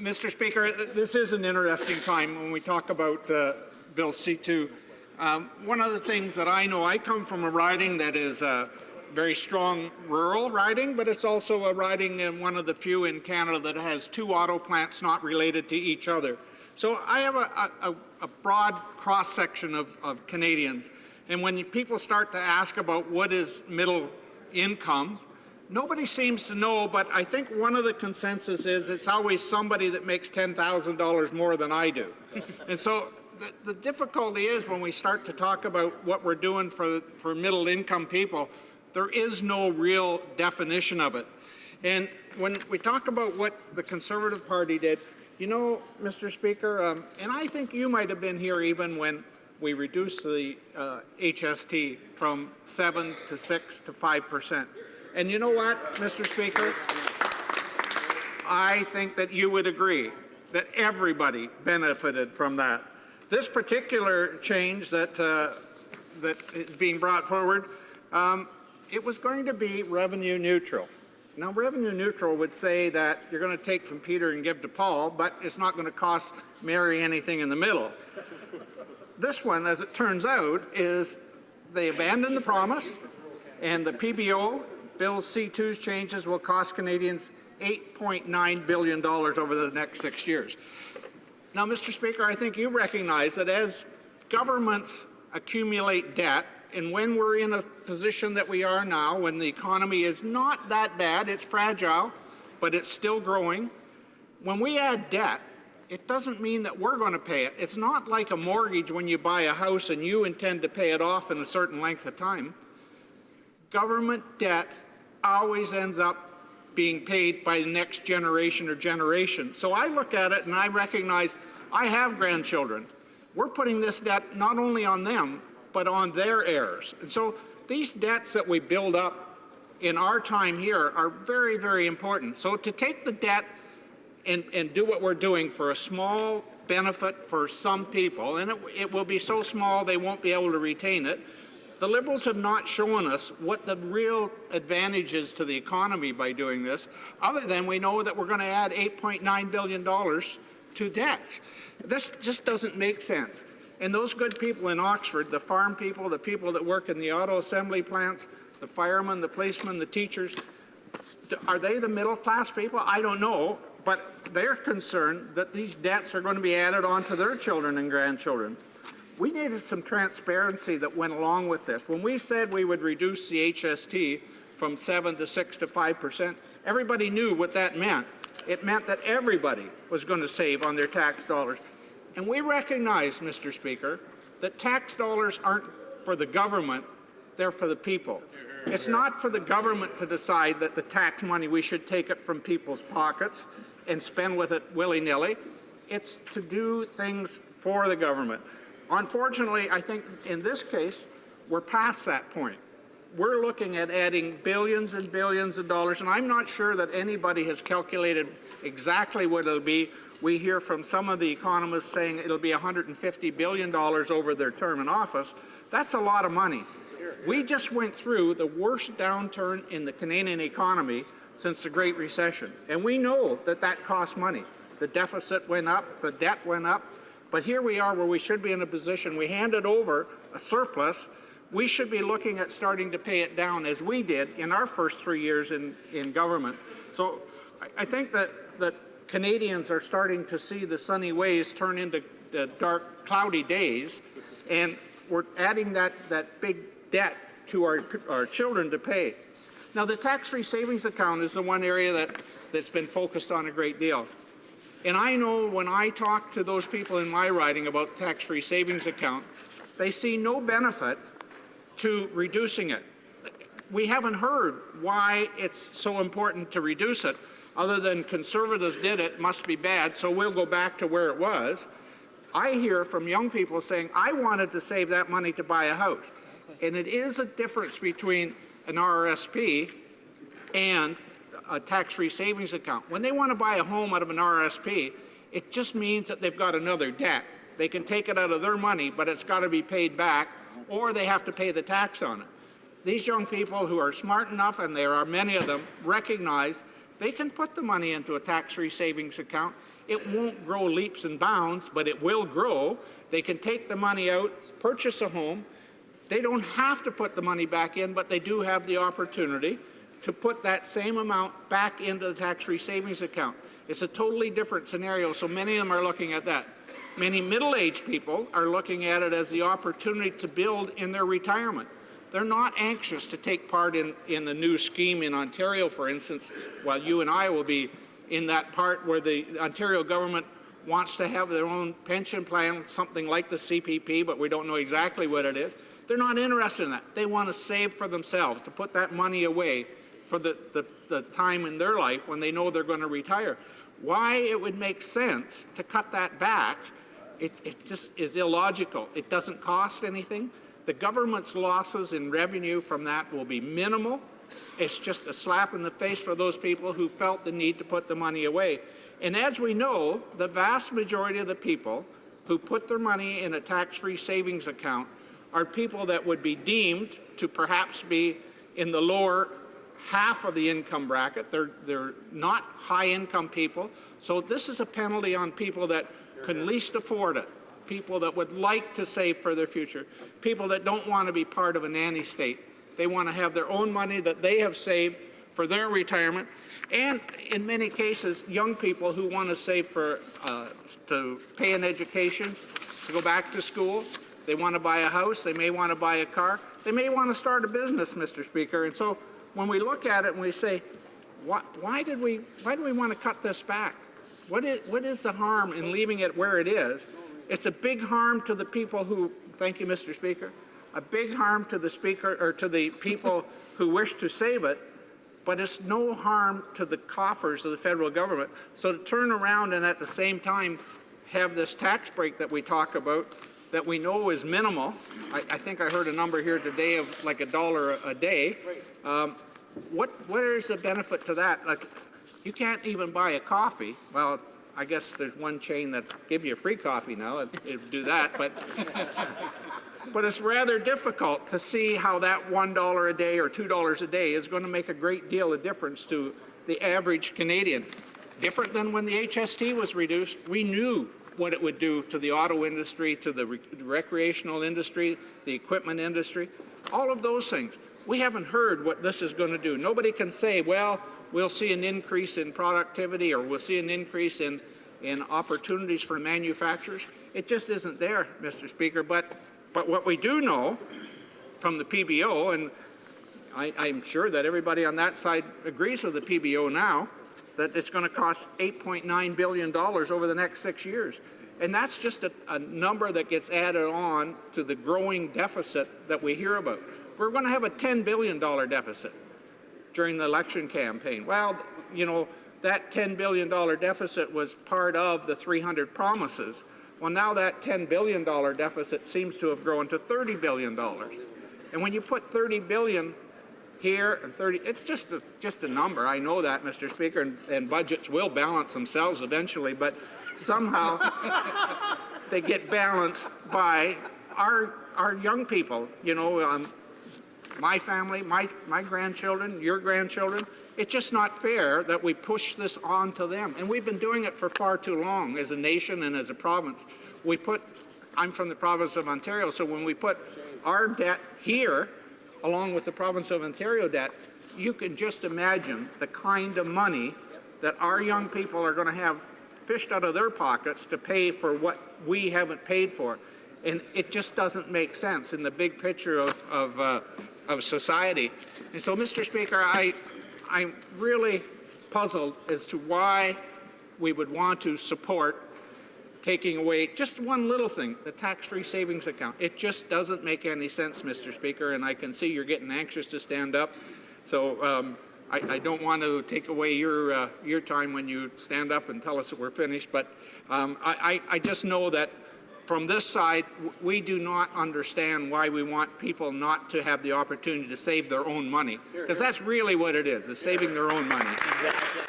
Mr. Speaker, this is an interesting time when we talk about Bill C2. One of the things that I know, I come from a riding that is a very strong rural riding, but it's also a riding in one of the few in Canada that has two auto plants not related to each other. So I have a broad cross-section of Canadians. And when people start to ask about what is middle income, nobody seems to know, but I think one of the consensus is it's always somebody that makes $10,000 more than I do. And so the difficulty is when we start to talk about what we're doing for middle income people, there is no real definition of it. And when we talk about what the Conservative Party did, you know, Mr. Speaker, and I think you might have been here even when we reduced the HST from 7 to 6 to 5%. And you know what, Mr. Speaker? I think that you would agree that everybody benefited from that. This particular change that is being brought forward, it was going to be revenue neutral. Now, revenue neutral would say that you're going to take from Peter and give to Paul, but it's not going to cost Mary anything in the middle. This one, as it turns out, is they abandoned the promise, and the PBO, Bill C2's changes, will cost Canadians $8.9 billion over the next 6 years. Now, Mr. Speaker, I think you recognize that as governments accumulate debt, and when we're in a position that we are now, when the economy is not that bad, it's fragile, but it's still growing, when we add debt, it doesn't mean that we're going to pay it. It's not like a mortgage when you buy a house and you intend to pay it off in a certain length of time. Government debt always ends up being paid by the next generation or generation. So I look at it and I recognize I have grandchildren. We're putting this debt not only on them, but on their heirs. And so these debts that we build up in our time here are very, very important. So to take the debt and do what we're doing for a small benefit for some people, and it will be so small they won't be able to retain it. The Liberals have not shown us what the real advantage is to the economy by doing this, other than we know that we're going to add $8.9 billion to debts. This just doesn't make sense. And those good people in Oxford, the farm people, the people that work in the auto assembly plants, the firemen, the policemen, the teachers, are they the middle class people? I don't know, but they're concerned that these debts are going to be added on to their children and grandchildren. We needed some transparency that went along with this. When we said we would reduce the HST from 7 to 6 to 5%, everybody knew what that meant. It meant that everybody was going to save on their tax dollars. And we recognize, Mr. Speaker, that tax dollars aren't for the government, they're for the people. It's not for the government to decide that the tax money, we should take it from people's pockets and spend with it willy-nilly. It's to do things for the government. Unfortunately, I think in this case, we're past that point. We're looking at adding billions and billions of dollars, and I'm not sure that anybody has calculated exactly what it'll be. We hear from some of the economists saying it'll be $150 billion over their term in office. That's a lot of money. We just went through the worst downturn in the Canadian economy since the Great Recession, and we know that that costs money. The deficit went up, the debt went up, but here we are where we should be in a position, we handed over a surplus, we should be looking at starting to pay it down as we did in our first 3 years in government. So I think that Canadians are starting to see the sunny ways turn into the dark, cloudy days, and we're adding that big debt to our children to pay. Now, the tax-free savings account is the one area that's been focused on a great deal. And I know when I talk to those people in my riding about tax-free savings account, they see no benefit to reducing it. We haven't heard why it's so important to reduce it, other than Conservatives did it, must be bad, so we'll go back to where it was. I hear from young people saying, I wanted to save that money to buy a house. And it is a difference between an RRSP and a tax-free savings account. When they want to buy a home out of an RRSP, it just means that they've got another debt. They can take it out of their money, but it's got to be paid back, or they have to pay the tax on it. These young people who are smart enough, and there are many of them, recognize they can put the money into a tax-free savings account. It won't grow leaps and bounds, but it will grow. They can take the money out, purchase a home. They don't have to put the money back in, but they do have the opportunity to put that same amount back into the tax-free savings account. It's a totally different scenario, so many of them are looking at that. Many middle-aged people are looking at it as the opportunity to build in their retirement. They're not anxious to take part in the new scheme in Ontario, for instance, while you and I will be in that part where the Ontario government wants to have their own pension plan, something like the CPP, but we don't know exactly what it is. They're not interested in that. They want to save for themselves, to put that money away for the time in their life when they know they're going to retire. Why it would make sense to cut that back, it just is illogical. It doesn't cost anything. The government's losses in revenue from that will be minimal. It's just a slap in the face for those people who felt the need to put the money away. And as we know, the vast majority of the people who put their money in a tax-free savings account are people that would be deemed to perhaps be in the lower half of the income bracket. They're not high-income people. So this is a penalty on people that can least afford it, people that would like to save for their future, people that don't want to be part of a nanny state. They want to have their own money that they have saved for their retirement, and in many cases, young people who want to save for to pay an education, to go back to school. They want to buy a house. They may want to buy a car. They may want to start a business, Mr. Speaker. And so when we look at it and we say, why do we want to cut this back? What is the harm in leaving it where it is? It's a big harm to the people who, thank you, Mr. Speaker, a big harm to the Speaker or to the people who wish to save it, but it's no harm to the coffers of the federal government. So to turn around and at the same time have this tax break that we talk about that we know is minimal, I think I heard a number here today of like $1 a day. What is the benefit to that? Like, you can't even buy a coffee. Well, I guess there's one chain that give you a free coffee now. It'd do that, but it's rather difficult to see how that $1 a day or $2 a day is going to make a great deal of difference to the average Canadian. Different than when the HST was reduced. We knew what it would do to the auto industry, to the recreational industry, the equipment industry, all of those things. We haven't heard what this is going to do. Nobody can say, well, we'll see an increase in productivity or we'll see an increase in opportunities for manufacturers. It just isn't there, Mr. Speaker. But what we do know from the PBO, and I'm sure that everybody on that side agrees with the PBO now, that it's going to cost $8.9 billion over the next 6 years. And that's just a number that gets added on to the growing deficit that we hear about. We're going to have a $10 billion deficit during the election campaign. Well, you know, that $10 billion deficit was part of the 300 promises. Well, now that $10 billion deficit seems to have grown to $30 billion. And when you put $30 billion here and 30, it's just a number. I know that, Mr. Speaker, and budgets will balance themselves eventually, but somehow they get balanced by our young people, you know, my family, my grandchildren, your grandchildren. It's just not fair that we push this on to them. And we've been doing it for far too long as a nation and as a province. I'm from the province of Ontario, so when we put our debt here, along with the province of Ontario debt, you can just imagine the kind of money that our young people are going to have fished out of their pockets to pay for what we haven't paid for. And it just doesn't make sense in the big picture of society. And so, Mr. Speaker, I'm really puzzled as to why we would want to support taking away just one little thing, the tax-free savings account. It just doesn't make any sense, Mr. Speaker, and I can see you're getting anxious to stand up. So I don't want to take away your time when you stand up and tell us that we're finished, but I just know that from this side, we do not understand why we want people not to have the opportunity to save their own money, because that's really what it is saving their own money. Exactly.